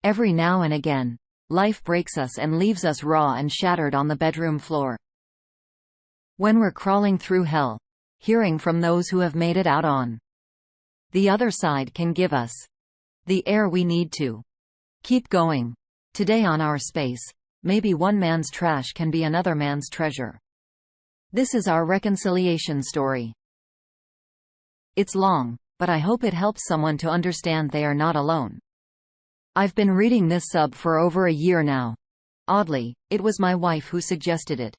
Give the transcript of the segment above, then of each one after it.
Every now and again, life breaks us and leaves us raw and shattered on the bedroom floor. When we're crawling through hell, hearing from those who have made it out on the other side can give us the air we need to keep going. Today on Our Space, maybe one man's trash can be another man's treasure. This is our reconciliation story. It's long, but I hope it helps someone to understand they are not alone. I've been reading this sub for over a year now. Oddly, it was my wife who suggested it.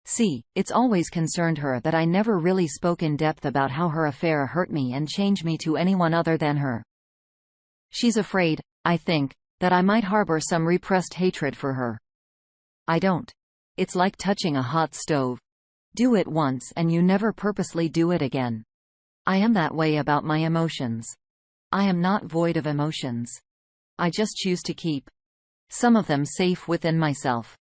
See, it's always concerned her that I never really spoke in depth about how her affair hurt me and changed me to anyone other than her. She's afraid, I think, that I might harbor some repressed hatred for her. I don't. It's like touching a hot stove. Do it once and you never purposely do it again. I am that way about my emotions. I am not void of emotions. I just choose to keep some of them safe within myself.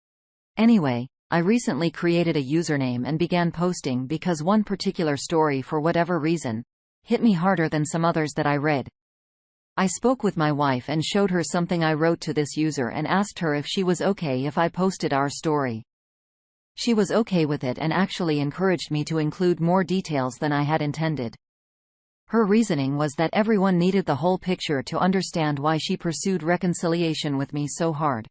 Anyway, I recently created a username and began posting because one particular story, for whatever reason, hit me harder than some others that I read. I spoke with my wife and showed her something I wrote to this user and asked her if she was okay if I posted our story. She was okay with it and actually encouraged me to include more details than I had intended. Her reasoning was that everyone needed the whole picture to understand why she pursued reconciliation with me so hard.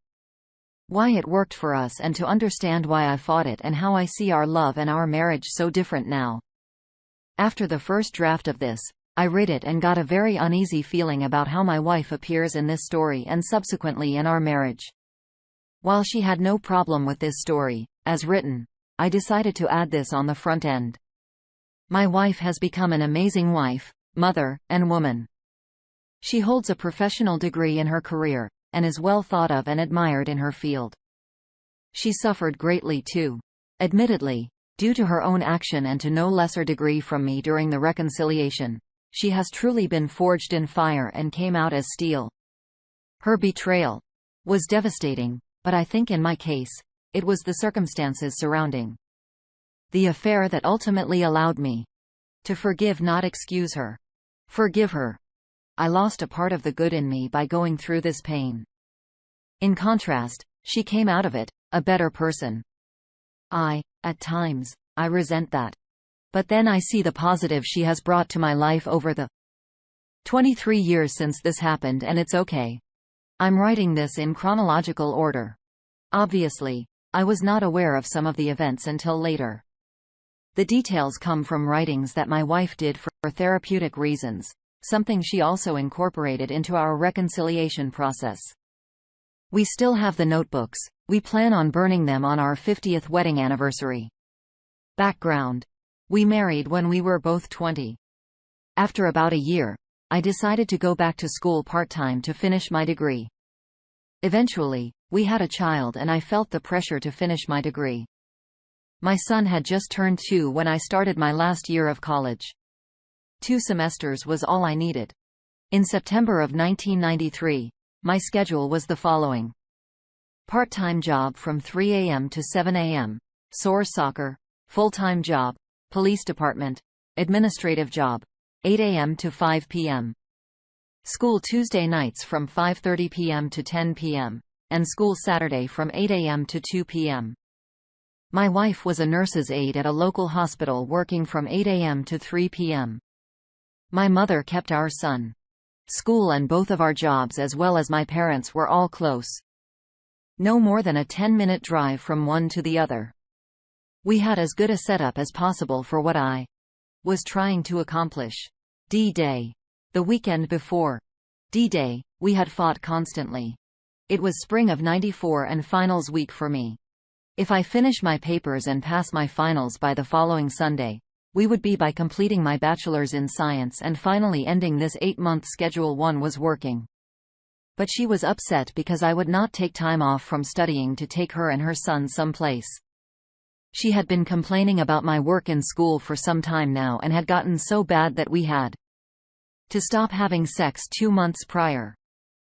Why it worked for us and to understand why I fought it and how I see our love and our marriage so different now. After the first draft of this, I read it and got a very uneasy feeling about how my wife appears in this story and subsequently in our marriage. While she had no problem with this story, as written, I decided to add this on the front end. My wife has become an amazing wife, mother, and woman. She holds a professional degree in her career, and is well thought of and admired in her field. She suffered greatly too. Admittedly, due to her own action and to no lesser degree from me during the reconciliation, she has truly been forged in fire and came out as steel. Her betrayal was devastating, but I think in my case, it was the circumstances surrounding the affair that ultimately allowed me to forgive, not excuse her. Forgive her. I lost a part of the good in me by going through this pain. In contrast, she came out of it, a better person. At times, I resent that. But then I see the positive she has brought to my life over the 23 years since this happened, and it's okay. I'm writing this in chronological order. Obviously, I was not aware of some of the events until later. The details come from writings that my wife did for therapeutic reasons, something she also incorporated into our reconciliation process. We still have the notebooks. We plan on burning them on our 50th wedding anniversary. Background: we married when we were both 20. After about a year, I decided to go back to school part-time to finish my degree. Eventually, we had a child and I felt the pressure to finish my degree. My son had just turned 2 when I started my last year of college. 2 semesters was all I needed. In September of 1993, my schedule was the following. Part-time job from 3 a.m. to 7 a.m., source soccer, full-time job, police department, administrative job, 8 a.m. to 5 p.m. School Tuesday nights from 5:30 p.m. to 10 p.m., and school Saturday from 8 a.m. to 2 p.m. My wife was a nurse's aide at a local hospital working from 8 a.m. to 3 p.m. My mother kept our son. School and both of our jobs, as well as my parents, were all close. No more than a 10-minute drive from one to the other. We had as good a setup as possible for what I was trying to accomplish. D-Day. The weekend before D-Day, we had fought constantly. It was spring of '94 and finals week for me. If I finish my papers and pass my finals by the following Sunday, we would be by completing my bachelor's in science and finally ending this 8-month schedule one was working. But she was upset because I would not take time off from studying to take her and her son someplace. She had been complaining about my work in school for some time now and had gotten so bad that we had to stop having sex 2 months prior.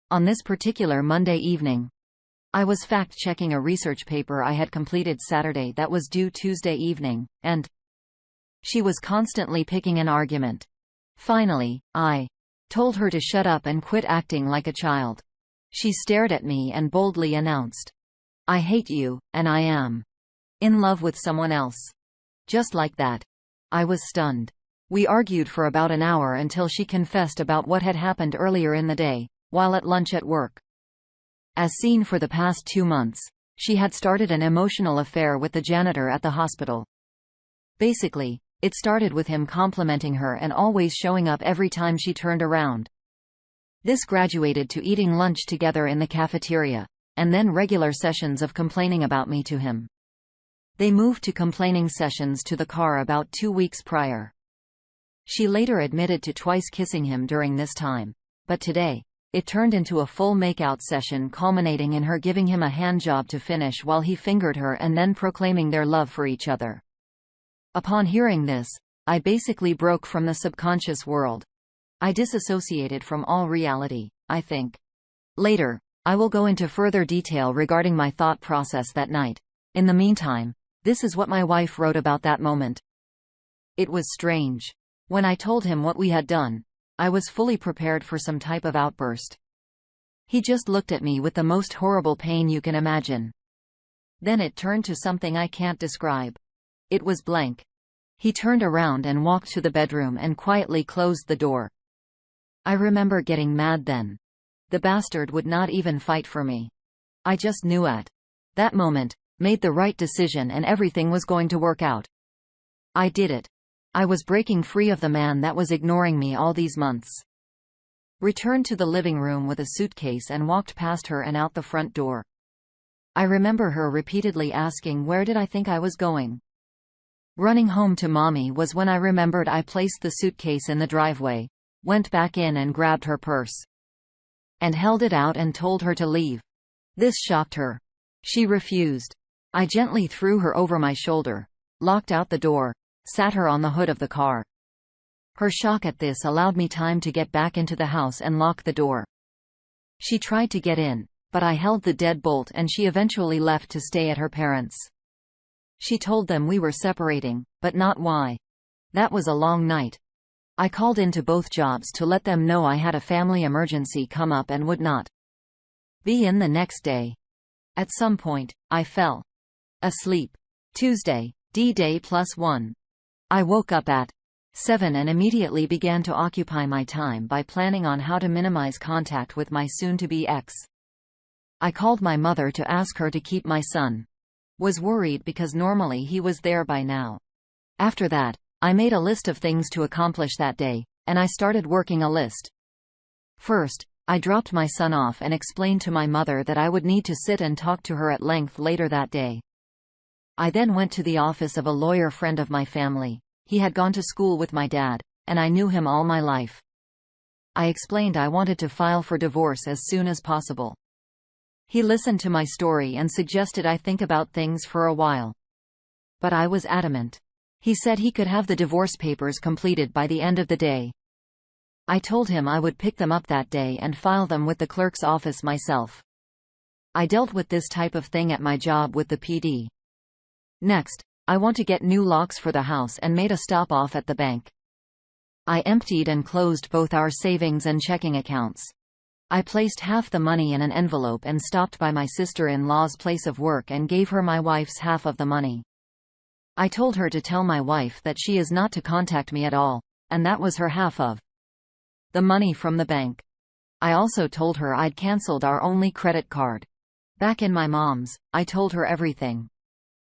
On this particular Monday evening, I was fact-checking a research paper I had completed Saturday that was due Tuesday evening, and she was constantly picking an argument. Finally, I told her to shut up and quit acting like a child. She stared at me and boldly announced, "I hate you, and I am in love with someone else." Just like that. I was stunned. We argued for about an hour until she confessed about what had happened earlier in the day, while at lunch at work. As seen for the past 2 months, she had started an emotional affair with the janitor at the hospital. Basically, it started with him complimenting her and always showing up every time she turned around. This graduated to eating lunch together in the cafeteria, and then regular sessions of complaining about me to him. They moved to complaining sessions to the car about 2 weeks prior. She later admitted to twice kissing him during this time, but today, it turned into a full makeout session culminating in her giving him a handjob to finish while he fingered her and then proclaiming their love for each other. Upon hearing this, I basically broke from the subconscious world. I disassociated from all reality, I think. Later, I will go into further detail regarding my thought process that night. In the meantime, this is what my wife wrote about that moment. It was strange. When I told him what we had done, I was fully prepared for some type of outburst. He just looked at me with the most horrible pain you can imagine. Then it turned to something I can't describe. It was blank. He turned around and walked to the bedroom and quietly closed the door. I remember getting mad then. The bastard would not even fight for me. I just knew at that moment, made the right decision and everything was going to work out. I did it. I was breaking free of the man that was ignoring me all these months. Returned to the living room with a suitcase and walked past her and out the front door. I remember her repeatedly asking where did I think I was going. Running home to Mommy was when I remembered I placed the suitcase in the driveway, went back in and grabbed her purse, and held it out and told her to leave. This shocked her. She refused. I gently threw her over my shoulder, locked out the door, sat her on the hood of the car. Her shock at this allowed me time to get back into the house and lock the door. She tried to get in, but I held the deadbolt and she eventually left to stay at her parents'. She told them we were separating, but not why. That was a long night. I called into both jobs to let them know I had a family emergency come up and would not be in the next day. At some point, I fell asleep. Tuesday, D-Day +1. I woke up at 7 and immediately began to occupy my time by planning on how to minimize contact with my soon-to-be ex. I called my mother to ask her to keep my son. Was worried because normally he was there by now. After that, I made a list of things to accomplish that day, and I started working a list. First, I dropped my son off and explained to my mother that I would need to sit and talk to her at length later that day. I then went to the office of a lawyer friend of my family. He had gone to school with my dad, and I knew him all my life. I explained I wanted to file for divorce as soon as possible. He listened to my story and suggested I think about things for a while. But I was adamant. He said he could have the divorce papers completed by the end of the day. I told him I would pick them up that day and file them with the clerk's office myself. I dealt with this type of thing at my job with the PD. Next, I want to get new locks for the house and made a stop off at the bank. I emptied and closed both our savings and checking accounts. I placed half the money in an envelope and stopped by my sister-in-law's place of work and gave her my wife's half of the money. I told her to tell my wife that she is not to contact me at all, and that was her half of the money from the bank. I also told her I'd cancelled our only credit card. Back in my mom's, I told her everything.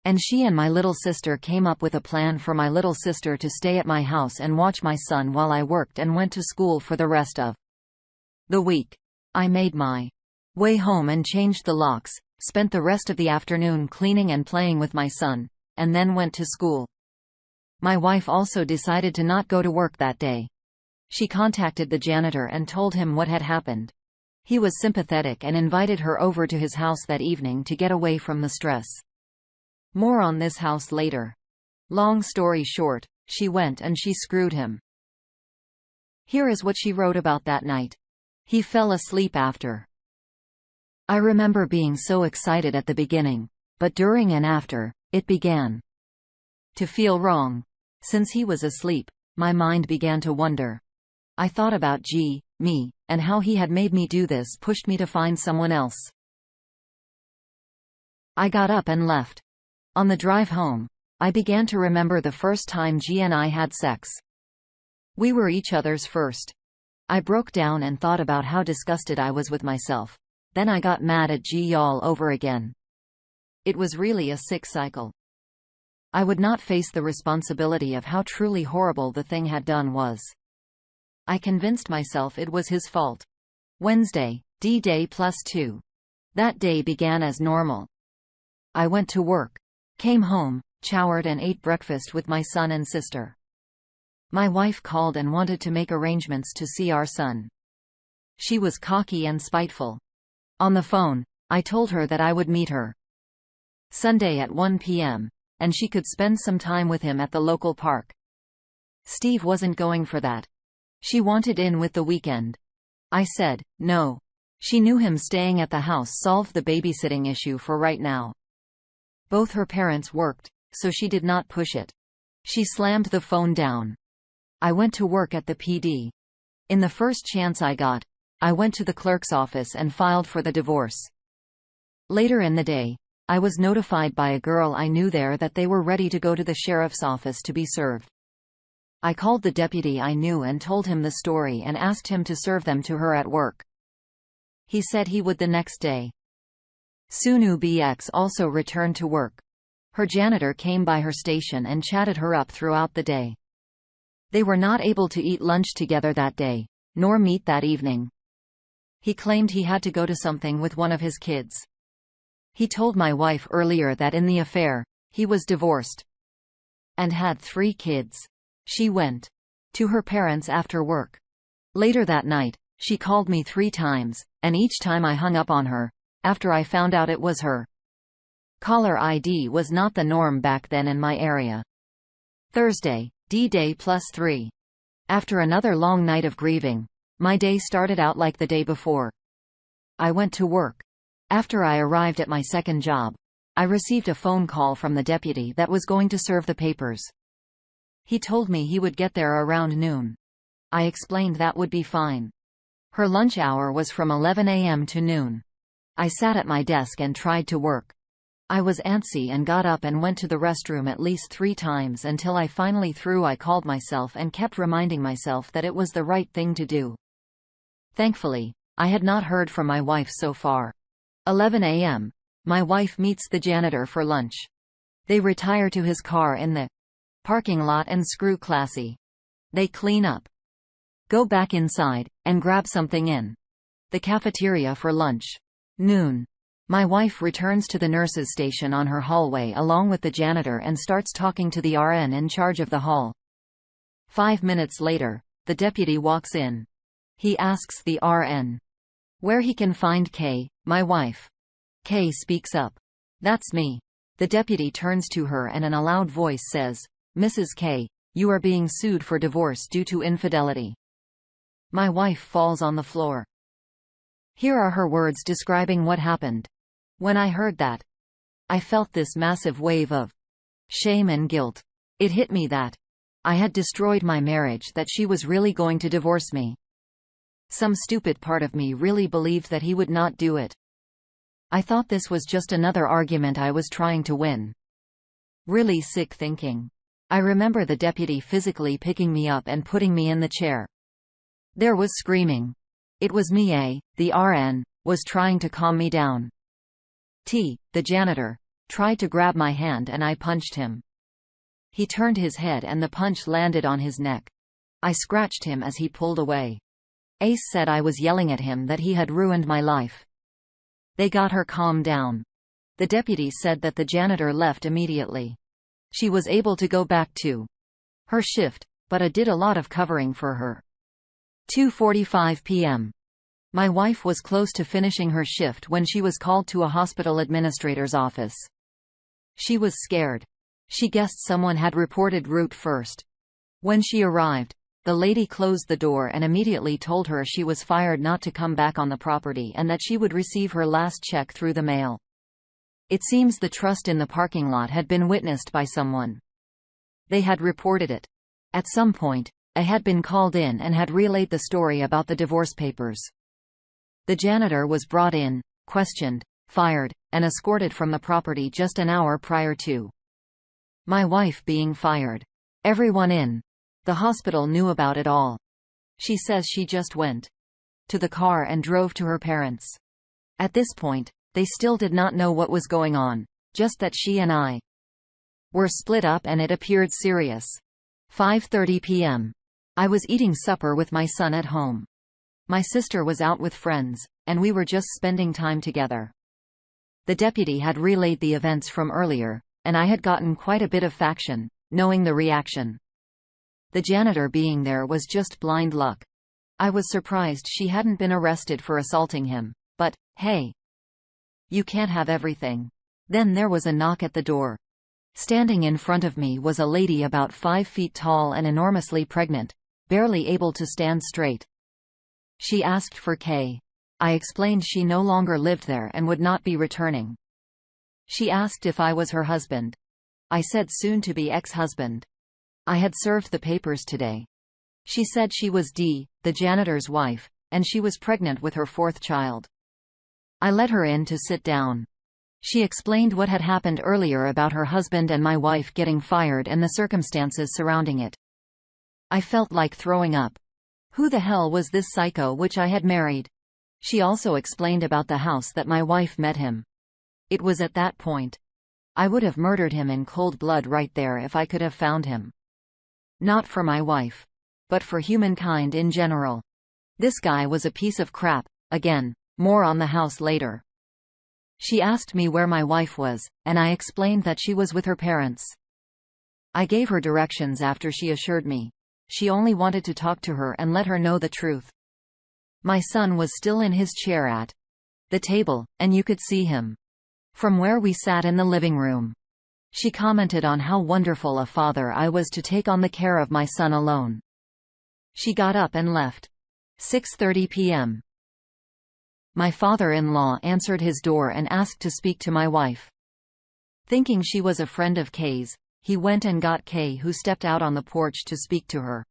And she and my little sister came up with a plan for my little sister to stay at my house and watch my son while I worked and went to school for the rest of the week. I made my way home and changed the locks, spent the rest of the afternoon cleaning and playing with my son, and then went to school. My wife also decided to not go to work that day. She contacted the janitor and told him what had happened. He was sympathetic and invited her over to his house that evening to get away from the stress. More on this house later. Long story short, she went and she screwed him. Here is what she wrote about that night. He fell asleep after. I remember being so excited at the beginning, but during and after, it began to feel wrong. Since he was asleep, my mind began to wonder. I thought about me, and how he had made me do this pushed me to find someone else. I got up and left. On the drive home, I began to remember the first time G and I had sex. We were each other's first. I broke down and thought about how disgusted I was with myself. Then I got mad at G all over again. It was really a sick cycle. I would not face the responsibility of how truly horrible the thing had done was. I convinced myself it was his fault. Wednesday, D-Day +2. That day began as normal. I went to work, came home, showered and ate breakfast with my son and sister. My wife called and wanted to make arrangements to see our son. She was cocky and spiteful. On the phone, I told her that I would meet her Sunday at 1 p.m., and she could spend some time with him at the local park. Steve wasn't going for that. She wanted in with the weekend. I said, no. She knew him staying at the house solved the babysitting issue for right now. Both her parents worked, so she did not push it. She slammed the phone down. I went to work at the PD. In the first chance I got, I went to the clerk's office and filed for the divorce. Later in the day, I was notified by a girl I knew there that they were ready to go to the sheriff's office to be served. I called the deputy I knew and told him the story and asked him to serve them to her at work. He said he would the next day. Sunu BX also returned to work. Her janitor came by her station and chatted her up throughout the day. They were not able to eat lunch together that day, nor meet that evening. He claimed he had to go to something with one of his kids. He told my wife earlier that in the affair, he was divorced and had 3 kids. She went to her parents after work. Later that night, she called me 3 times, and each time I hung up on her, after I found out it was her. Caller ID was not the norm back then in my area. Thursday, D-Day +3. After another long night of grieving, my day started out like the day before. I went to work. After I arrived at my second job, I received a phone call from the deputy that was going to serve the papers. He told me he would get there around noon. I explained that would be fine. Her lunch hour was from 11 a.m. to noon. I sat at my desk and tried to work. I was antsy and got up and went to the restroom at least 3 times until I finally threw. I called myself and kept reminding myself that it was the right thing to do. Thankfully, I had not heard from my wife so far. 11 a.m. My wife meets the janitor for lunch. They retire to his car in the parking lot and screw classy. They clean up, go back inside, and grab something in the cafeteria for lunch. Noon. My wife returns to the nurse's station on her hallway along with the janitor and starts talking to the RN in charge of the hall. 5 minutes later, the deputy walks in. He asks the RN where he can find Kay, my wife. Kay speaks up. That's me. The deputy turns to her and in a loud voice says, Mrs. Kay, you are being sued for divorce due to infidelity. My wife falls on the floor. Here are her words describing what happened. When I heard that, I felt this massive wave of shame and guilt. It hit me that I had destroyed my marriage, that she was really going to divorce me. Some stupid part of me really believed that he would not do it. I thought this was just another argument I was trying to win. Really sick thinking. I remember the deputy physically picking me up and putting me in the chair. There was screaming. It was me. The RN was trying to calm me down. The janitor tried to grab my hand and I punched him. He turned his head and the punch landed on his neck. I scratched him as he pulled away. Ace said I was yelling at him, that he had ruined my life. They got her calmed down. The deputy said that the janitor left immediately. She was able to go back to her shift, but I did a lot of covering for her. 2:45 p.m. My wife was close to finishing her shift when she was called to a hospital administrator's office. She was scared. She guessed someone had reported root first. When she arrived, the lady closed the door and immediately told her she was fired, not to come back on the property, and that she would receive her last check through the mail. It seems the trust in the parking lot had been witnessed by someone. They had reported it. At some point, I had been called in and had relayed the story about the divorce papers. The janitor was brought in, questioned, fired, and escorted from the property just an hour prior to my wife being fired. Everyone in the hospital knew about it all. She says she just went to the car and drove to her parents. At this point, they still did not know what was going on, just that she and I were split up and it appeared serious. 5:30 p.m. I was eating supper with my son at home. My sister was out with friends, and we were just spending time together. The deputy had relayed the events from earlier, and I had gotten quite a bit of faction, knowing the reaction. The janitor being there was just blind luck. I was surprised she hadn't been arrested for assaulting him, but, hey, you can't have everything. Then there was a knock at the door. Standing in front of me was a lady about 5 feet tall and enormously pregnant, barely able to stand straight. She asked for Kay. I explained she no longer lived there and would not be returning. She asked if I was her husband. I said soon-to-be ex-husband. I had served the papers today. She said she was Dee, the janitor's wife, and she was pregnant with her 4th child. I let her in to sit down. She explained what had happened earlier about her husband and my wife getting fired and the circumstances surrounding it. I felt like throwing up. Who the hell was this psycho which I had married? She also explained about the house that my wife met him. It was at that point. I would have murdered him in cold blood right there if I could have found him. Not for my wife, but for humankind in general. This guy was a piece of crap. Again, more on the house later. She asked me where my wife was, and I explained that she was with her parents. I gave her directions after she assured me she only wanted to talk to her and let her know the truth. My son was still in his chair at the table, and you could see him from where we sat in the living room. She commented on how wonderful a father I was to take on the care of my son alone. She got up and left. 6:30 p.m. My father-in-law answered his door and asked to speak to my wife. Thinking she was a friend of Kay's, he went and got Kay, who stepped out on the porch to speak to her.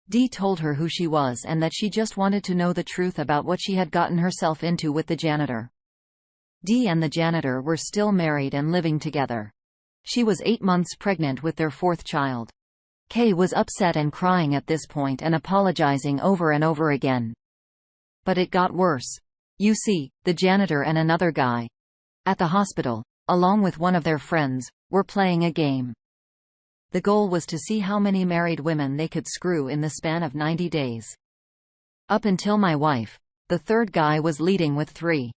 Dee told her who she was and that she just wanted to know the truth about what she had gotten herself into with the janitor. Dee and the janitor were still married and living together. She was 8 months pregnant with their 4th child. Kay was upset and crying at this point and apologizing over and over again. But it got worse. You see, the janitor and another guy at the hospital, along with one of their friends, were playing a game. The goal was to see how many married women they could screw in the span of 90 days. Up until my wife, the third guy was leading with 3.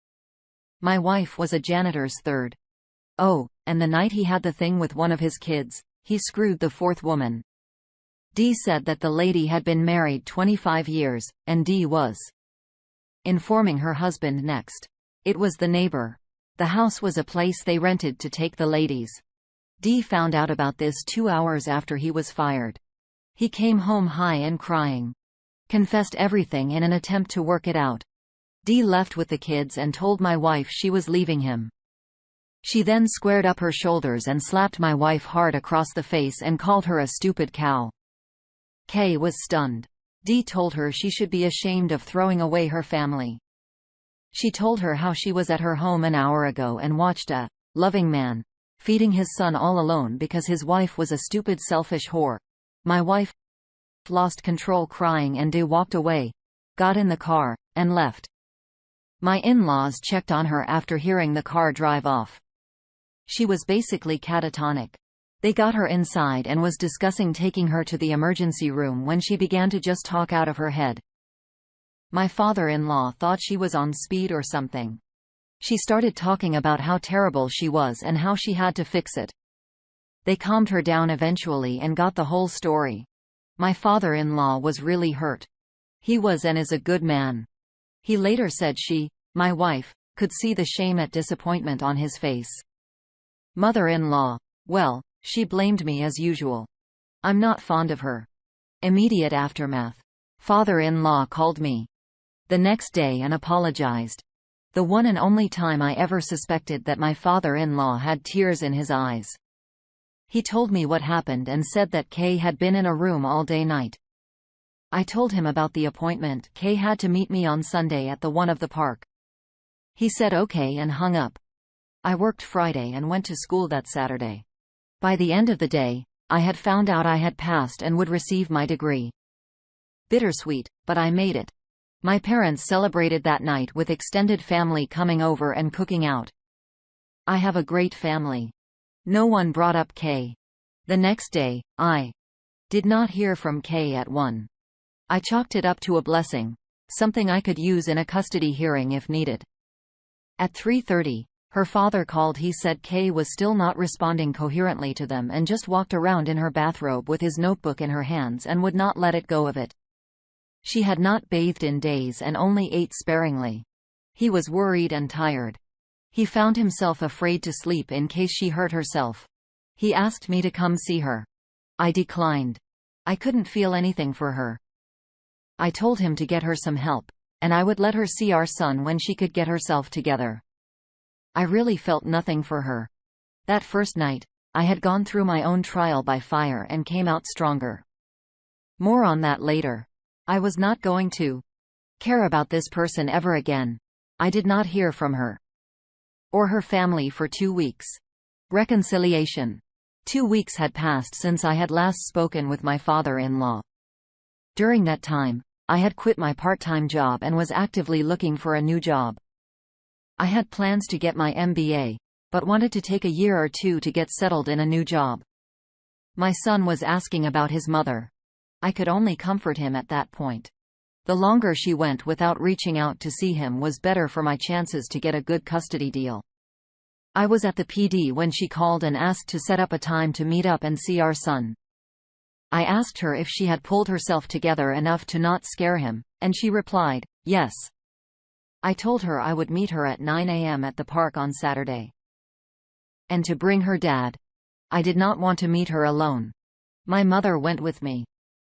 My wife was a janitor's third. Oh, and the night he had the thing with one of his kids, he screwed the 4th woman. Dee said that the lady had been married 25 years, and Dee was informing her husband next. It was the neighbor. The house was a place they rented to take the ladies. Dee found out about this 2 hours after he was fired. He came home high and crying. Confessed everything in an attempt to work it out. Dee left with the kids and told my wife she was leaving him. She then squared up her shoulders and slapped my wife hard across the face and called her a stupid cow. Kay was stunned. Dee told her she should be ashamed of throwing away her family. She told her how she was at her home an hour ago and watched a loving man feeding his son all alone because his wife was a stupid selfish whore. My wife lost control crying and Dee walked away, got in the car, and left. My in-laws checked on her after hearing the car drive off. She was basically catatonic. They got her inside and was discussing taking her to the emergency room when she began to just talk out of her head. My father-in-law thought she was on speed or something. She started talking about how terrible she was and how she had to fix it. They calmed her down eventually and got the whole story. My father-in-law was really hurt. He was and is a good man. He later said my wife, could see the shame and disappointment on his face. Mother-in-law, well, she blamed me as usual. I'm not fond of her. Immediate aftermath. Father-in-law called me the next day and apologized. The one and only time I ever suspected that my father-in-law had tears in his eyes. He told me what happened and said that Kay had been in a room all day night. I told him about the appointment. Kay had to meet me on Sunday at the one of the park. He said okay and hung up. I worked Friday and went to school that Saturday. By the end of the day, I had found out I had passed and would receive my degree. Bittersweet, but I made it. My parents celebrated that night with extended family coming over and cooking out. I have a great family. No one brought up Kay. The next day, I did not hear from Kay at 1. I chalked it up to a blessing, something I could use in a custody hearing if needed. At 3:30, her father called. He said Kay was still not responding coherently to them and just walked around in her bathrobe with his notebook in her hands and would not let it go of it. She had not bathed in days and only ate sparingly. He was worried and tired. He found himself afraid to sleep in case she hurt herself. He asked me to come see her. I declined. I couldn't feel anything for her. I told him to get her some help, and I would let her see our son when she could get herself together. I really felt nothing for her. That first night, I had gone through my own trial by fire and came out stronger. More on that later. I was not going to care about this person ever again. I did not hear from her or her family for 2 weeks. Reconciliation. 2 weeks had passed since I had last spoken with my father-in-law. During that time, I had quit my part-time job and was actively looking for a new job. I had plans to get my MBA, but wanted to take a year or 2 to get settled in a new job. My son was asking about his mother. I could only comfort him at that point. The longer she went without reaching out to see him was better for my chances to get a good custody deal. I was at the PD when she called and asked to set up a time to meet up and see our son. I asked her if she had pulled herself together enough to not scare him, and she replied, yes. I told her I would meet her at 9 a.m. at the park on Saturday. And to bring her dad. I did not want to meet her alone. My mother went with me.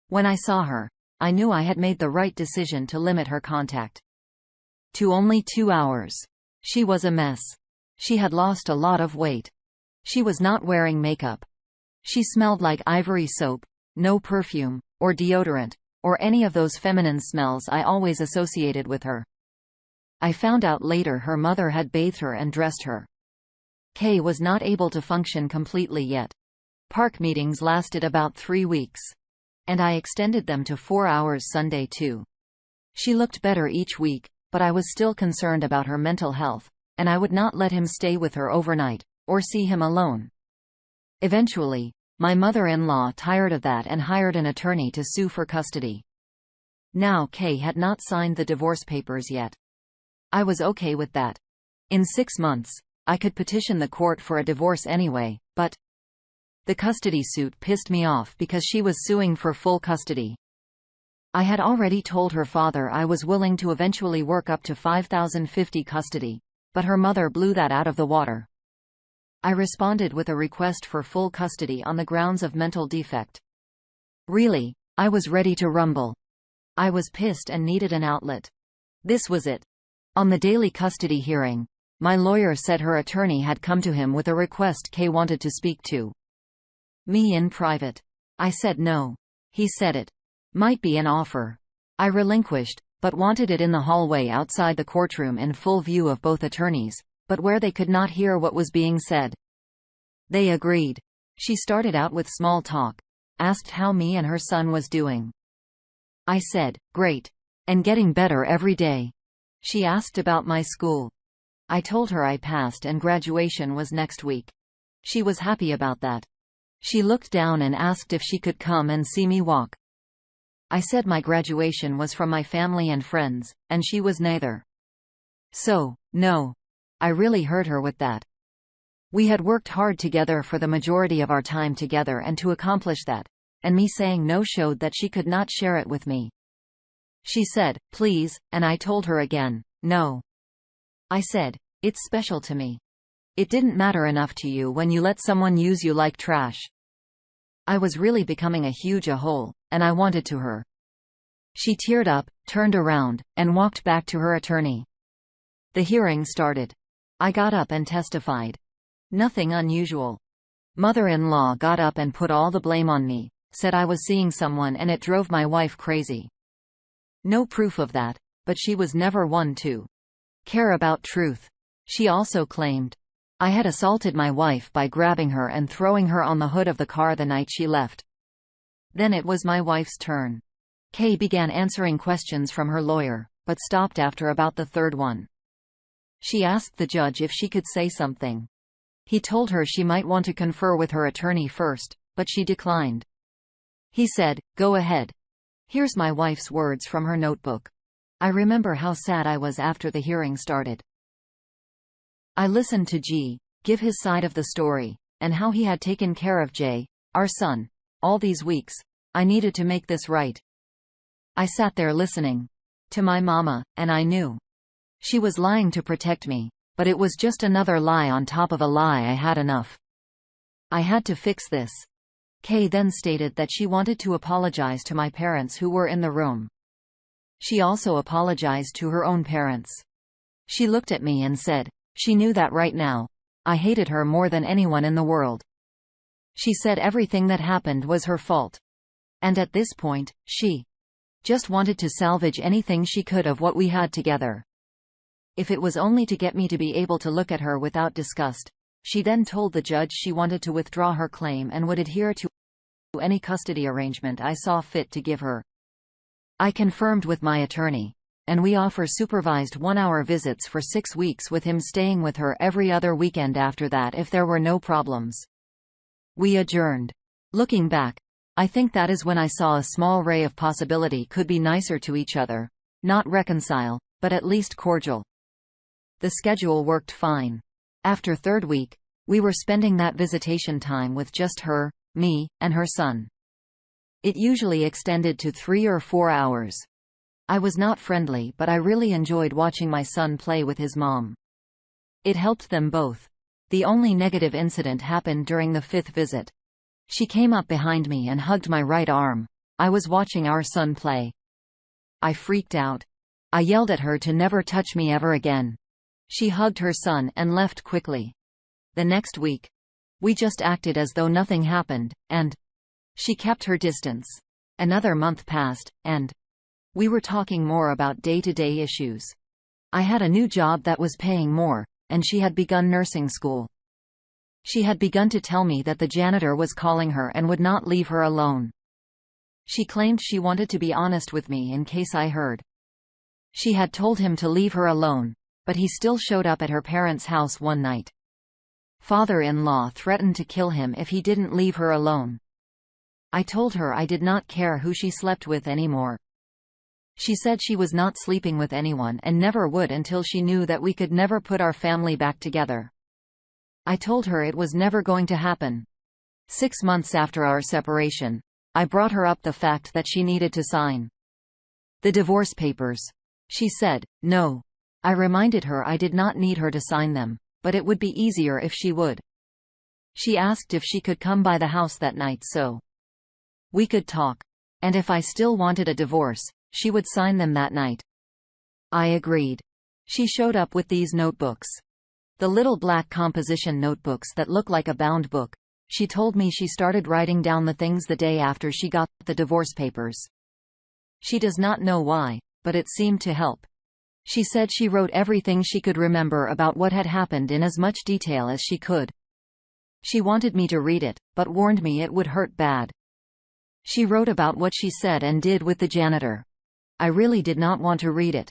When I saw her, I knew I had made the right decision to limit her contact to only 2 hours. She was a mess. She had lost a lot of weight. She was not wearing makeup. She smelled like ivory soap, no perfume, or deodorant, or any of those feminine smells I always associated with her. I found out later her mother had bathed her and dressed her. Kay was not able to function completely yet. Park meetings lasted about 3 weeks. And I extended them to 4 hours Sunday too. She looked better each week, but I was still concerned about her mental health, and I would not let him stay with her overnight, or see him alone. Eventually, my mother-in-law tired of that and hired an attorney to sue for custody. Now Kay had not signed the divorce papers yet. I was okay with that. In 6 months, I could petition the court for a divorce anyway, but the custody suit pissed me off because she was suing for full custody. I had already told her father I was willing to eventually work up to $5,050 custody, but her mother blew that out of the water. I responded with a request for full custody on the grounds of mental defect. Really, I was ready to rumble. I was pissed and needed an outlet. This was it. On the daily custody hearing, my lawyer said her attorney had come to him with a request Kay wanted to speak to me in private. I said no. He said it might be an offer. I relinquished, but wanted it in the hallway outside the courtroom in full view of both attorneys, but where they could not hear what was being said. They agreed. She started out with small talk, asked how me and her son was doing. I said, great. And getting better every day. She asked about my school. I told her I passed and graduation was next week. She was happy about that. She looked down and asked if she could come and see me walk. I said my graduation was from my family and friends, and she was neither. So, no. I really hurt her with that. We had worked hard together for the majority of our time together and to accomplish that, and me saying no showed that she could not share it with me. She said, please, and I told her again, no. I said, it's special to me. It didn't matter enough to you when you let someone use you like trash. I was really becoming a huge a-hole, and I wanted to her. She teared up, turned around, and walked back to her attorney. The hearing started. I got up and testified. Nothing unusual. Mother-in-law got up and put all the blame on me, said I was seeing someone and it drove my wife crazy. No proof of that, but she was never one to care about truth. She also claimed I had assaulted my wife by grabbing her and throwing her on the hood of the car the night she left. Then it was my wife's turn. Kay began answering questions from her lawyer, but stopped after about the third one. She asked the judge if she could say something. He told her she might want to confer with her attorney first, but she declined. He said, "Go ahead." Here's my wife's words from her notebook. I remember how sad I was after the hearing started. I listened to G give his side of the story, and how he had taken care of J, our son, all these weeks. I needed to make this right. I sat there listening to my mama, and I knew she was lying to protect me, but it was just another lie on top of a lie. I had enough. I had to fix this. Kay then stated that she wanted to apologize to my parents who were in the room. She also apologized to her own parents. She looked at me and said she knew that right now I hated her more than anyone in the world. She said everything that happened was her fault. And at this point, she just wanted to salvage anything she could of what we had together. If it was only to get me to be able to look at her without disgust. She then told the judge she wanted to withdraw her claim and would adhere to any custody arrangement I saw fit to give her. I confirmed with my attorney, and we offer supervised 1-hour visits for 6 weeks with him staying with her every other weekend after that if there were no problems. We adjourned. Looking back, I think that is when I saw a small ray of possibility could be nicer to each other. Not reconcile, but at least cordial. The schedule worked fine. After third week, we were spending that visitation time with just her, me, and her son. It usually extended to 3 or 4 hours. I was not friendly, but I really enjoyed watching my son play with his mom. It helped them both. The only negative incident happened during the 5th visit. She came up behind me and hugged my right arm. I was watching our son play. I freaked out. I yelled at her to never touch me ever again. She hugged her son and left quickly. The next week, we just acted as though nothing happened, and she kept her distance. Another month passed, and we were talking more about day-to-day issues. I had a new job that was paying more, and she had begun nursing school. She had begun to tell me that the janitor was calling her and would not leave her alone. She claimed she wanted to be honest with me in case I heard. She had told him to leave her alone, but he still showed up at her parents' house one night. Father-in-law threatened to kill him if he didn't leave her alone. I told her I did not care who she slept with anymore. She said she was not sleeping with anyone and never would until she knew that we could never put our family back together. I told her it was never going to happen. 6 months after our separation, I brought her up the fact that she needed to sign the divorce papers. She said, no. I reminded her I did not need her to sign them, but it would be easier if she would. She asked if she could come by the house that night so we could talk, and if I still wanted a divorce, she would sign them that night. I agreed. She showed up with these notebooks. The little black composition notebooks that look like a bound book. She told me she started writing down the things the day after she got the divorce papers. She does not know why, but it seemed to help. She said she wrote everything she could remember about what had happened in as much detail as she could. She wanted me to read it, but warned me it would hurt bad. She wrote about what she said and did with the janitor. I really did not want to read it.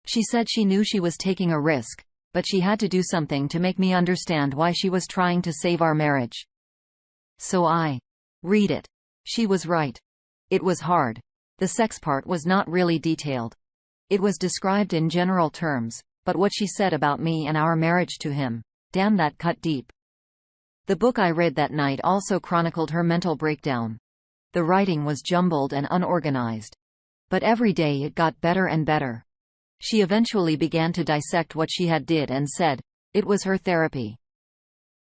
She said she knew she was taking a risk, but she had to do something to make me understand why she was trying to save our marriage. So I read it. She was right. It was hard. The sex part was not really detailed. It was described in general terms, but what she said about me and our marriage to him, damn, that cut deep. The book I read that night also chronicled her mental breakdown. The writing was jumbled and unorganized. But every day it got better and better. She eventually began to dissect what she had did and said it was her therapy.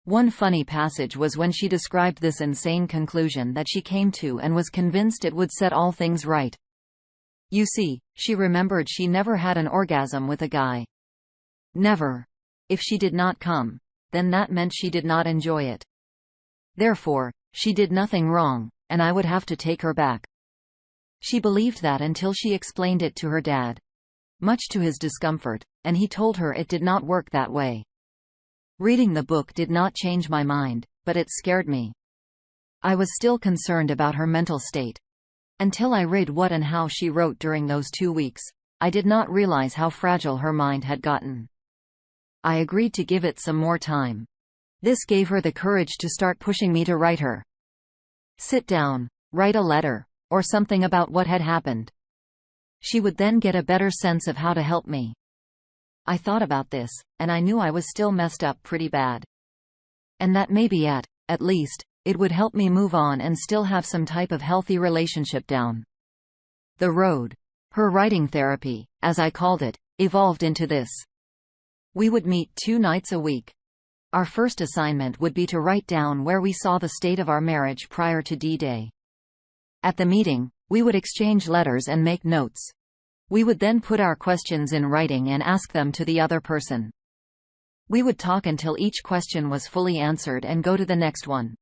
One funny passage was when she described this insane conclusion that she came to and was convinced it would set all things right. You see, she remembered she never had an orgasm with a guy. Never. If she did not come, then that meant she did not enjoy it. Therefore, she did nothing wrong. and I would have to take her back. She believed that until she explained it to her dad. Much to his discomfort, and he told her it did not work that way. Reading the book did not change my mind, but it scared me. I was still concerned about her mental state. Until I read what and how she wrote during those 2 weeks, I did not realize how fragile her mind had gotten. I agreed to give it some more time. This gave her the courage to start pushing me to write her. Sit down, write a letter, or something about what had happened. She would then get a better sense of how to help me. I thought about this, and I knew I was still messed up pretty bad. And that maybe at least, it would help me move on and still have some type of healthy relationship down the road. Her writing therapy, as I called it, evolved into this. We would meet 2 nights a week. Our first assignment would be to write down where we saw the state of our marriage prior to D-Day. At the meeting, we would exchange letters and make notes. We would then put our questions in writing and ask them to the other person. We would talk until each question was fully answered and go to the next one.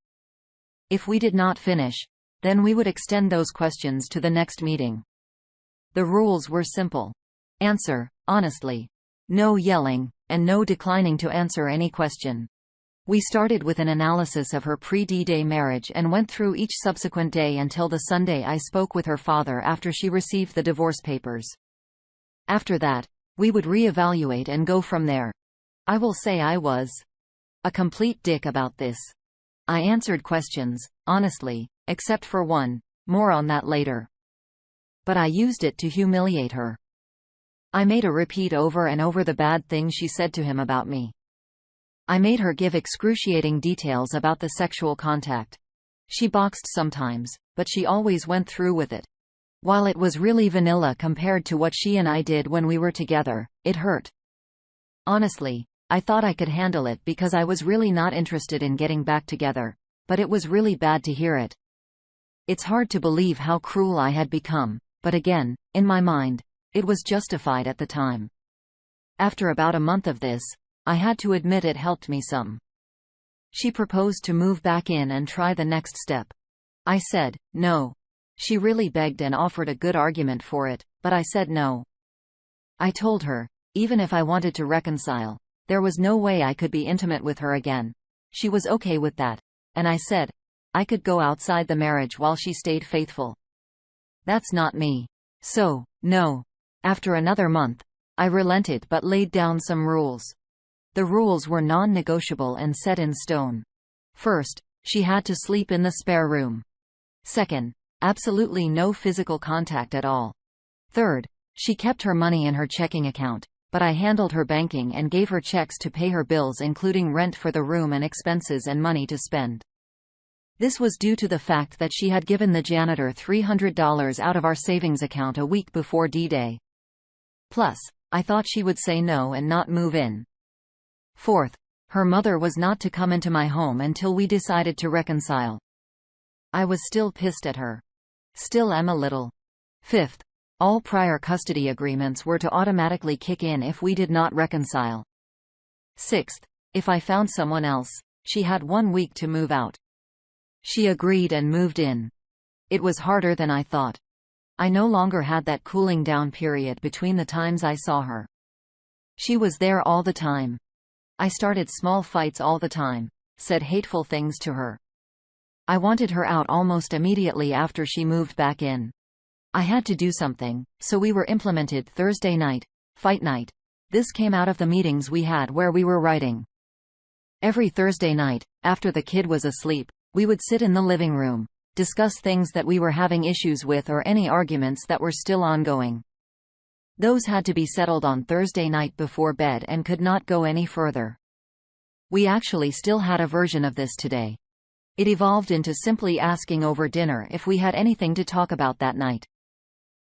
If we did not finish, then we would extend those questions to the next meeting. The rules were simple. Answer, honestly. No yelling, and no declining to answer any question. We started with an analysis of her pre-D-Day marriage and went through each subsequent day until the Sunday I spoke with her father after she received the divorce papers. After that, we would re-evaluate and go from there. I will say I was a complete dick about this. I answered questions, honestly, except for one, more on that later. But I used it to humiliate her. I made her repeat over and over the bad things she said to him about me. I made her give excruciating details about the sexual contact. She boxed sometimes, but she always went through with it. While it was really vanilla compared to what she and I did when we were together, it hurt. Honestly, I thought I could handle it because I was really not interested in getting back together, but it was really bad to hear it. It's hard to believe how cruel I had become, but again, in my mind, it was justified at the time. After about a month of this, I had to admit it helped me some. She proposed to move back in and try the next step. I said, no. She really begged and offered a good argument for it, but I said no. I told her, even if I wanted to reconcile, there was no way I could be intimate with her again. She was okay with that, and I said, I could go outside the marriage while she stayed faithful. That's not me. So, no. After another month, I relented but laid down some rules. The rules were non-negotiable and set in stone. First, she had to sleep in the spare room. Second, absolutely no physical contact at all. Third, she kept her money in her checking account, but I handled her banking and gave her checks to pay her bills, including rent for the room and expenses and money to spend. This was due to the fact that she had given the janitor $300 out of our savings account a week before D-Day. Plus, I thought she would say no and not move in. Fourth, her mother was not to come into my home until we decided to reconcile. I was still pissed at her. Still am a little. Fifth, all prior custody agreements were to automatically kick in if we did not reconcile. Sixth, if I found someone else, she had 1 week to move out. She agreed and moved in. It was harder than I thought. I no longer had that cooling down period between the times I saw her. She was there all the time. I started small fights all the time, said hateful things to her. I wanted her out almost immediately after she moved back in. I had to do something, so we were implemented Thursday night, fight night. This came out of the meetings we had where we were writing. Every Thursday night, after the kid was asleep, we would sit in the living room, discuss things that we were having issues with or any arguments that were still ongoing. Those had to be settled on Thursday night before bed and could not go any further. We actually still had a version of this today. It evolved into simply asking over dinner if we had anything to talk about that night.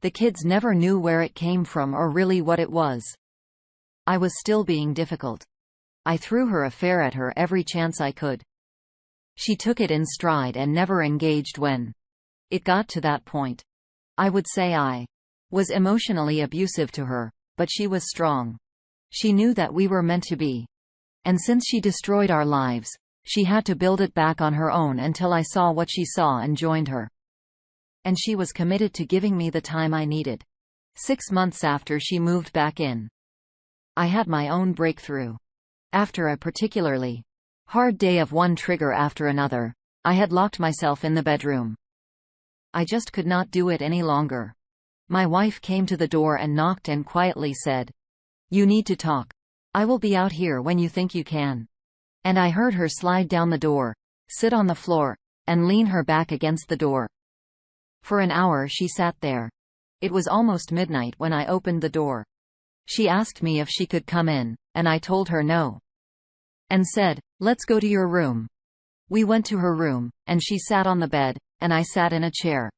The kids never knew where it came from or really what it was. I was still being difficult. I threw her affair at her every chance I could. She took it in stride and never engaged when it got to that point. I would say I was emotionally abusive to her, but she was strong. She knew that we were meant to be. And since she destroyed our lives, She had to build it back on her own until I saw what she saw and joined her. And she was committed to giving me the time I needed. 6 months after she moved back in, I had my own breakthrough. After a particularly hard day of one trigger after another, I had locked myself in the bedroom. I just could not do it any longer. My wife came to the door and knocked and quietly said, "You need to talk. I will be out here when you think you can." And I heard her slide down the door, sit on the floor, and lean her back against the door. For an hour she sat there. It was almost midnight when I opened the door. She asked me if she could come in, and I told her no. And said, "Let's go to your room." We went to her room, and she sat on the bed, and I sat in a chair.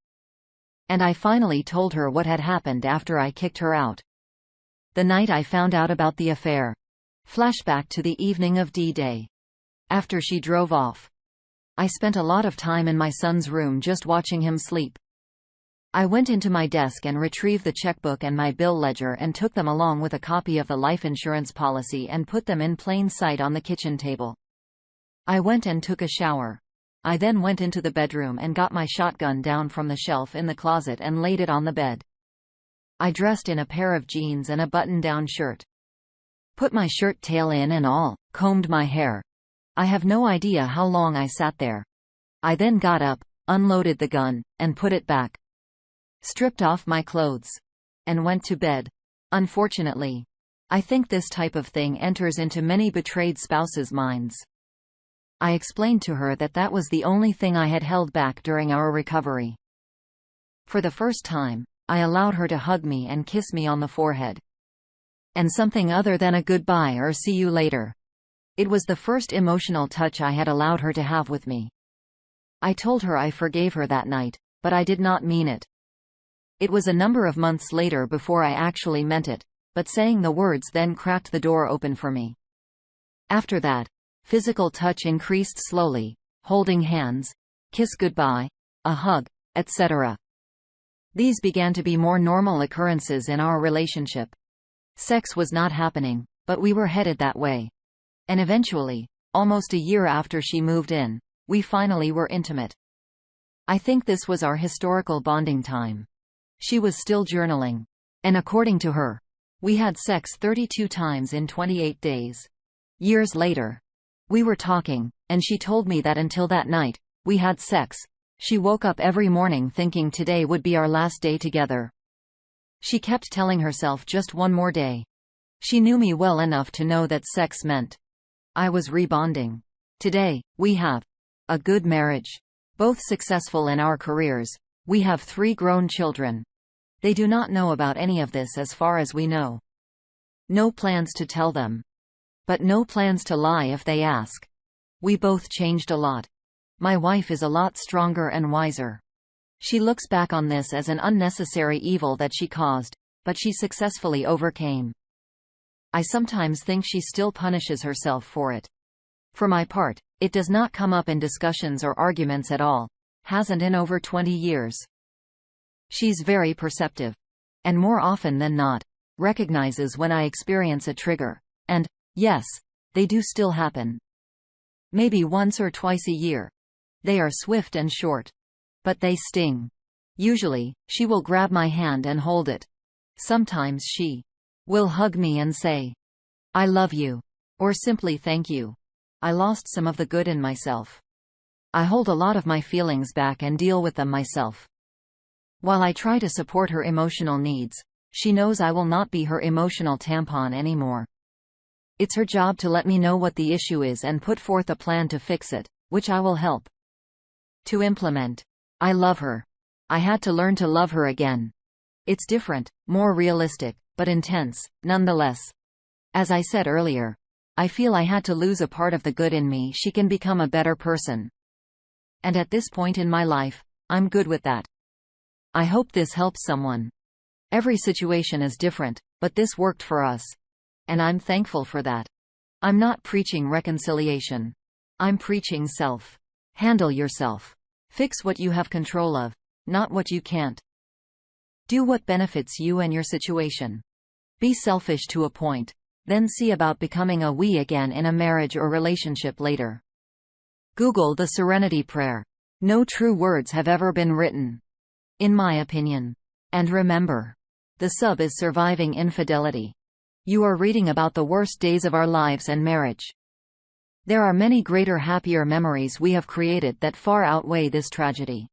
And I finally told her what had happened after I kicked her out. The night I found out about the affair. Flashback to the evening of D-Day. After she drove off, I spent a lot of time in my son's room just watching him sleep. I went into my desk and retrieved the checkbook and my bill ledger and took them along with a copy of the life insurance policy and put them in plain sight on the kitchen table. I went and took a shower. I then went into the bedroom and got my shotgun down from the shelf in the closet and laid it on the bed. I dressed in a pair of jeans and a button-down shirt. Put my shirt tail in and all, combed my hair. I have no idea how long I sat there. I then got up, unloaded the gun, and put it back. Stripped off my clothes. And went to bed. Unfortunately, I think this type of thing enters into many betrayed spouses' minds. I explained to her that that was the only thing I had held back during our recovery. For the first time, I allowed her to hug me and kiss me on the forehead. And something other than a goodbye or see you later. It was the first emotional touch I had allowed her to have with me. I told her I forgave her that night, but I did not mean it. It was a number of months later before I actually meant it, but saying the words then cracked the door open for me. After that, physical touch increased slowly, holding hands, kiss goodbye, a hug, etc. These began to be more normal occurrences in our relationship. Sex was not happening, but we were headed that way. And eventually, almost a year after she moved in, we finally were intimate. I think this was our historical bonding time. She was still journaling. And according to her, we had sex 32 times in 28 days. Years later, we were talking, and she told me that until that night, we had sex. She woke up every morning thinking today would be our last day together. She kept telling herself just one more day. She knew me well enough to know that sex meant I was rebonding. Today, we have a good marriage. Both successful in our careers. We have 3 grown children. They do not know about any of this as far as we know. No plans to tell them. But no plans to lie if they ask. We both changed a lot. My wife is a lot stronger and wiser. She looks back on this as an unnecessary evil that she caused, but she successfully overcame. I sometimes think she still punishes herself for it. For my part, it does not come up in discussions or arguments at all, hasn't in over 20 years. She's very perceptive. And more often than not, recognizes when I experience a trigger. And, yes, they do still happen. Maybe once or twice a year. They are swift and short. But they sting. Usually, she will grab my hand and hold it. Sometimes she will hug me and say, "I love you." Or simply thank you. I lost some of the good in myself. I hold a lot of my feelings back and deal with them myself. While I try to support her emotional needs, she knows I will not be her emotional tampon anymore. It's her job to let me know what the issue is and put forth a plan to fix it, which I will help to implement. I love her. I had to learn to love her again. It's different, more realistic, but intense, nonetheless. As I said earlier, I feel I had to lose a part of the good in me she can become a better person. And at this point in my life, I'm good with that. I hope this helps someone. Every situation is different, but this worked for us. And I'm thankful for that. I'm not preaching reconciliation. I'm preaching self. Handle yourself. Fix what you have control of, not what you can't. Do what benefits you and your situation. Be selfish to a point. Then see about becoming a we again in a marriage or relationship later. Google the Serenity Prayer. No true words have ever been written, in my opinion. And remember, the sub is surviving infidelity. You are reading about the worst days of our lives and marriage. There are many greater, happier memories we have created that far outweigh this tragedy.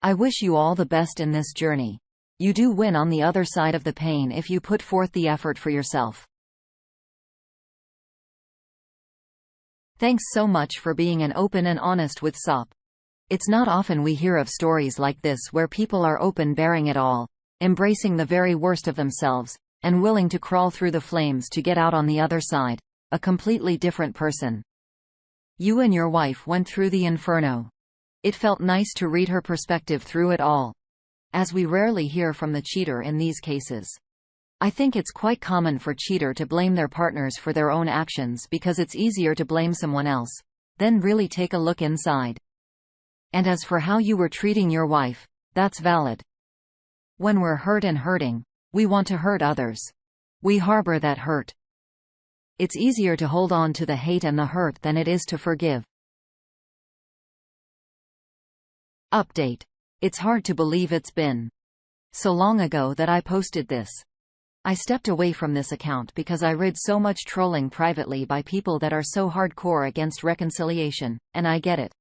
I wish you all the best in this journey. You do win on the other side of the pain if you put forth the effort for yourself. Thanks so much for being an open and honest with SOP. It's not often we hear of stories like this where people are open, bearing it all, embracing the very worst of themselves, and willing to crawl through the flames to get out on the other side, a completely different person. You and your wife went through the inferno. It felt nice to read her perspective through it all, as we rarely hear from the cheater in these cases. I think it's quite common for cheater to blame their partners for their own actions because it's easier to blame someone else, then really take a look inside. And as for how you were treating your wife, that's valid. When we're hurt and hurting, we want to hurt others. We harbor that hurt. It's easier to hold on to the hate and the hurt than it is to forgive. Update. It's hard to believe it's been so long ago that I posted this. I stepped away from this account because I read so much trolling privately by people that are so hardcore against reconciliation, and I get it.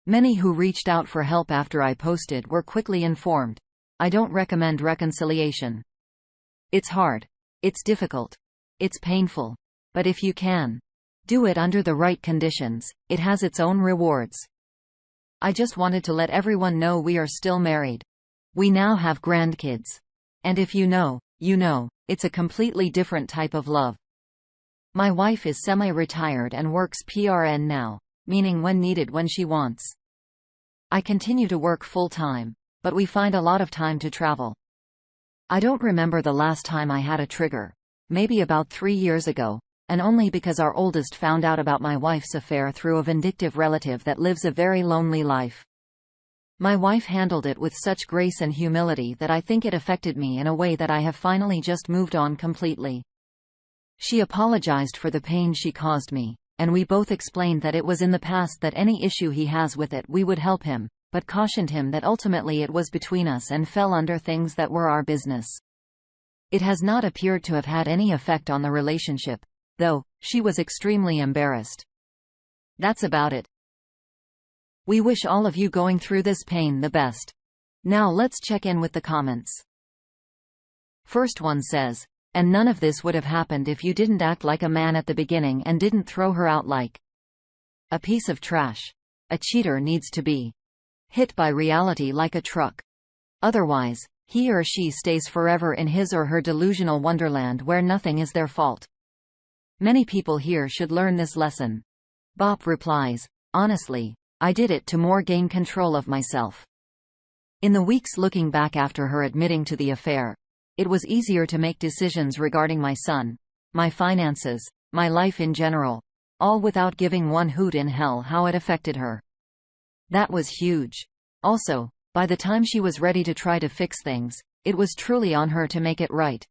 Many who reached out for help after I posted were quickly informed. I don't recommend reconciliation. It's hard. It's difficult. It's painful. But if you can do it under the right conditions, it has its own rewards. I just wanted to let everyone know we are still married. We now have grandkids. And if you know, it's a completely different type of love. My wife is semi-retired and works PRN now, meaning when needed, when she wants. I continue to work full-time, but we find a lot of time to travel. I don't remember the last time I had a trigger, maybe about 3 years ago, and only because our oldest found out about my wife's affair through a vindictive relative that lives a very lonely life. My wife handled it with such grace and humility that I think it affected me in a way that I have finally just moved on completely. She apologized for the pain she caused me, and we both explained that it was in the past, that any issue he has with it we would help him, but cautioned him that ultimately it was between us and fell under things that were our business. It has not appeared to have had any effect on the relationship, though she was extremely embarrassed. That's about it. We wish all of you going through this pain the best. Now let's check in with the comments. First one says, and none of this would have happened if you didn't act like a man at the beginning and didn't throw her out like a piece of trash. A cheater needs to be hit by reality like a truck. Otherwise, he or she stays forever in his or her delusional wonderland where nothing is their fault. Many people here should learn this lesson. Bop replies, honestly, I did it to more gain control of myself. In the weeks looking back after her admitting to the affair, it was easier to make decisions regarding my son, my finances, my life in general, all without giving one hoot in hell how it affected her. That was huge. Also, by the time she was ready to try to fix things, it was truly on her to make it right.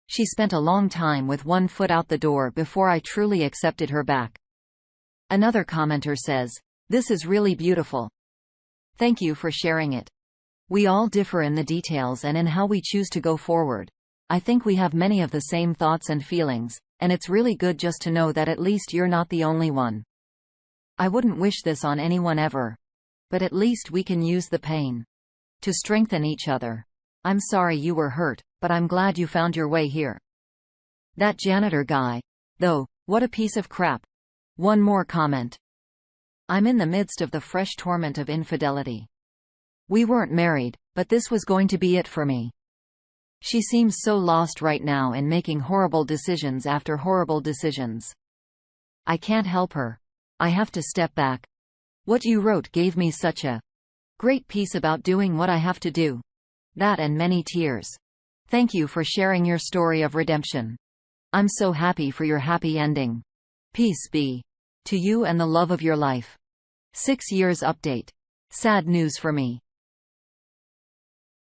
She spent a long time with one foot out the door before I truly accepted her back. Another commenter says, this is really beautiful. Thank you for sharing it. We all differ in the details and in how we choose to go forward. I think we have many of the same thoughts and feelings, and it's really good just to know that at least you're not the only one. I wouldn't wish this on anyone ever. But at least we can use the pain to strengthen each other. I'm sorry you were hurt, but I'm glad you found your way here. That janitor guy, though, what a piece of crap. One more comment. I'm in the midst of the fresh torment of infidelity. We weren't married, but this was going to be it for me. She seems so lost right now in making horrible decisions after horrible decisions. I can't help her. I have to step back. What you wrote gave me such a great piece about doing what I have to do. That and many tears. Thank you for sharing your story of redemption. I'm so happy for your happy ending. Peace be to you and the love of your life. 6 years update. Sad news for me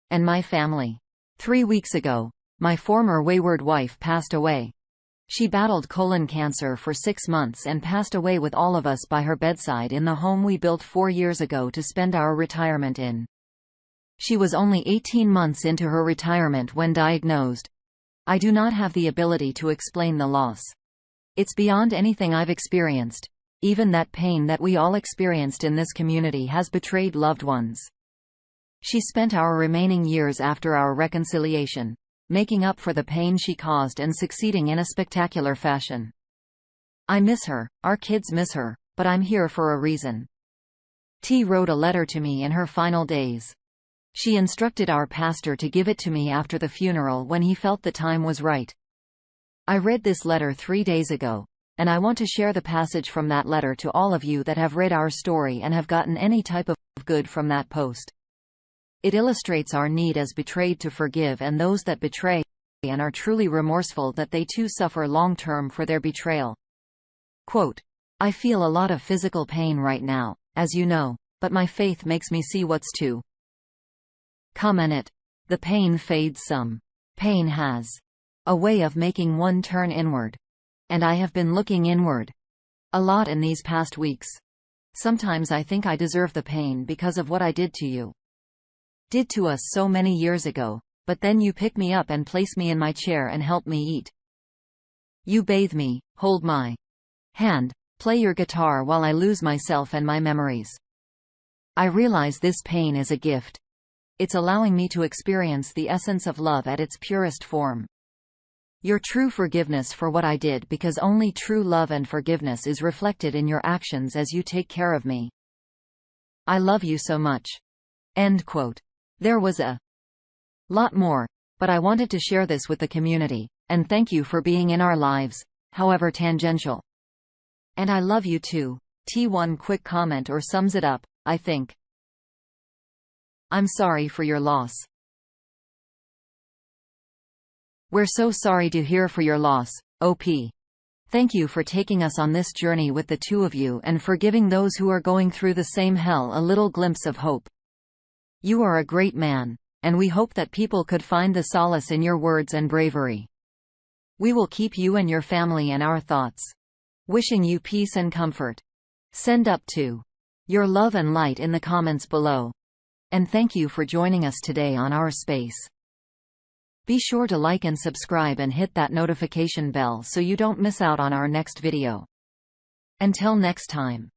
and my family. 3 weeks ago, my former wayward wife passed away. She battled colon cancer for 6 months and passed away with all of us by her bedside in the home we built 4 years ago to spend our retirement in. She was only 18 months into her retirement when diagnosed. I do not have the ability to explain the loss. It's beyond anything I've experienced. Even that pain that we all experienced in this community has betrayed loved ones. She spent our remaining years after our reconciliation, making up for the pain she caused and succeeding in a spectacular fashion. I miss her, our kids miss her, but I'm here for a reason. T wrote a letter to me in her final days. She instructed our pastor to give it to me after the funeral when he felt the time was right. I read this letter 3 days ago, and I want to share the passage from that letter to all of you that have read our story and have gotten any type of good from that post. It illustrates our need as betrayed to forgive and those that betray and are truly remorseful that they too suffer long-term for their betrayal. Quote, I feel a lot of physical pain right now, as you know, but my faith makes me see what's to come in it. The pain fades some. Pain has a way of making one turn inward. And I have been looking inward a lot in these past weeks. Sometimes I think I deserve the pain because of what I did to you. Did to us so many years ago, but then you pick me up and place me in my chair and help me eat. You bathe me, hold my hand, play your guitar while I lose myself and my memories. I realize this pain is a gift. It's allowing me to experience the essence of love at its purest form. Your true forgiveness for what I did, because only true love and forgiveness is reflected in your actions as you take care of me. I love you so much. End quote. There was a lot more, but I wanted to share this with the community, and thank you for being in our lives, however tangential. And I love you too. T1 quick comment or sums it up, I think. I'm sorry for your loss. We're so sorry to hear for your loss, OP. Thank you for taking us on this journey with the two of you and for giving those who are going through the same hell a little glimpse of hope. You are a great man, and we hope that people could find the solace in your words and bravery. We will keep you and your family in our thoughts. Wishing you peace and comfort. Send up to your love and light in the comments below. And thank you for joining us today on our space. Be sure to like and subscribe and hit that notification bell so you don't miss out on our next video. Until next time.